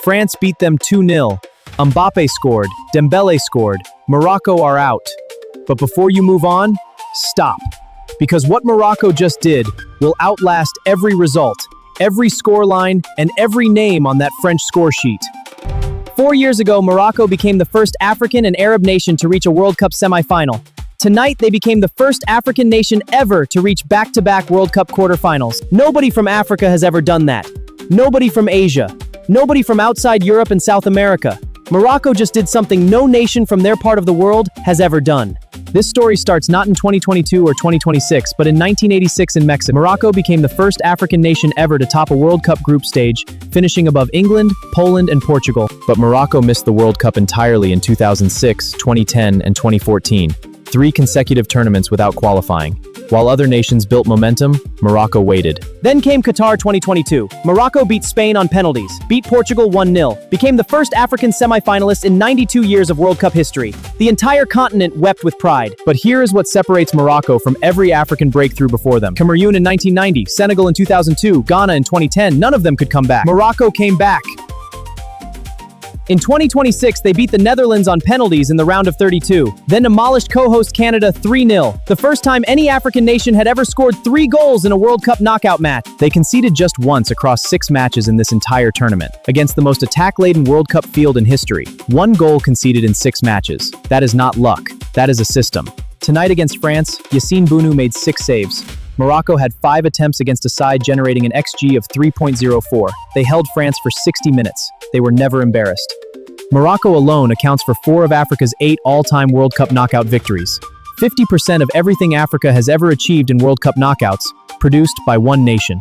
France beat them 2-0. Mbappe scored, Dembele scored, Morocco are out. But before you move on, stop. Because what Morocco just did will outlast every result, every scoreline, and every name on that French score sheet. 4 years ago, Morocco became the first African and Arab nation to reach a World Cup semifinal. Tonight, they became the first African nation ever to reach back-to-back World Cup quarterfinals. Nobody from Africa has ever done that. Nobody from Asia. Nobody from outside Europe and South America. Morocco just did something no nation from their part of the world has ever done. This story starts not in 2022 or 2026, but in 1986 in Mexico. Morocco became the first African nation ever to top a World Cup group stage, finishing above England, Poland, and Portugal. But Morocco missed the World Cup entirely in 2006, 2010, and 2014. 3 consecutive tournaments without qualifying. While other nations built momentum, Morocco waited. Then came Qatar 2022. Morocco beat Spain on penalties, beat Portugal 1-0, became the first African semi-finalist in 92 years of World Cup history. The entire continent wept with pride. But here is what separates Morocco from every African breakthrough before them. Cameroon in 1990, Senegal in 2002, Ghana in 2010, none of them could come back. Morocco came back. In 2026, they beat the Netherlands on penalties in the round of 32, then demolished co-host Canada 3-0, the first time any African nation had ever scored 3 goals in a World Cup knockout match. They conceded just once across 6 matches in this entire tournament, against the most attack-laden World Cup field in history. 1 goal conceded in 6 matches. That is not luck. That is a system. Tonight against France, Yassine Bounou made 6 saves. Morocco had 5 attempts against a side generating an XG of 3.04. They held France for 60 minutes. They were never embarrassed. Morocco alone accounts for 4 of Africa's 8 all-time World Cup knockout victories. 50% of everything Africa has ever achieved in World Cup knockouts, produced by one nation.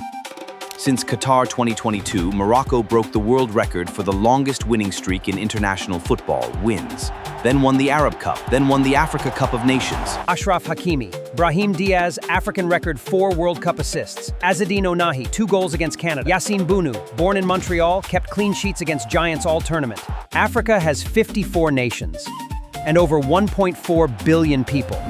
Since Qatar 2022, Morocco broke the world record for the longest winning streak in international football, wins. Then won the Arab Cup, then won the Africa Cup of Nations. Ashraf Hakimi, Brahim Diaz, African record 4 World Cup assists. Azzedine Ounahi, 2 goals against Canada. Yassine Bounou, born in Montreal, kept clean sheets against giants all tournament. Africa has 54 nations and over 1.4 billion people.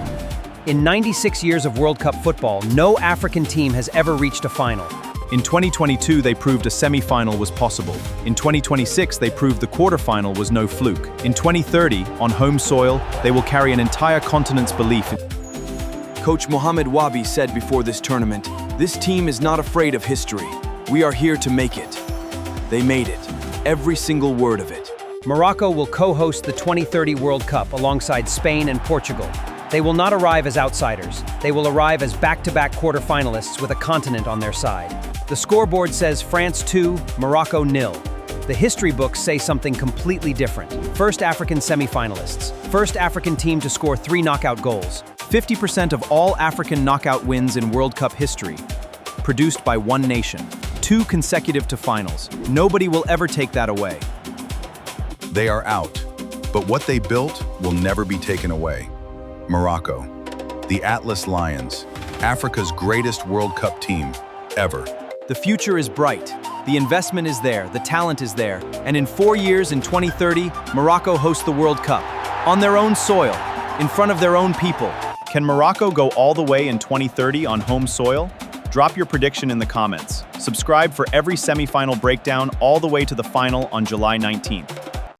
In 96 years of World Cup football, no African team has ever reached a final. In 2022, they proved a semi-final was possible. In 2026, they proved the quarterfinal was no fluke. In 2030, on home soil, they will carry an entire continent's belief. Coach Mohamed Wabi said before this tournament, "This team is not afraid of history. We are here to make it." They made it. Every single word of it. Morocco will co-host the 2030 World Cup alongside Spain and Portugal. They will not arrive as outsiders. They will arrive as back-to-back quarterfinalists with a continent on their side. The scoreboard says France 2, Morocco 0. The history books say something completely different. First African semi-finalists. First African team to score 3 knockout goals. 50% of all African knockout wins in World Cup history, produced by one nation. 2 consecutive to finals. Nobody will ever take that away. They are out, but what they built will never be taken away. Morocco, the Atlas Lions, Africa's greatest World Cup team ever. The future is bright. The investment is there, the talent is there, and in 4 years, in 2030, Morocco hosts the World Cup. On their own soil, in front of their own people. Can Morocco go all the way in 2030 on home soil? Drop your prediction in the comments. Subscribe for every semi-final breakdown all the way to the final on July 19th.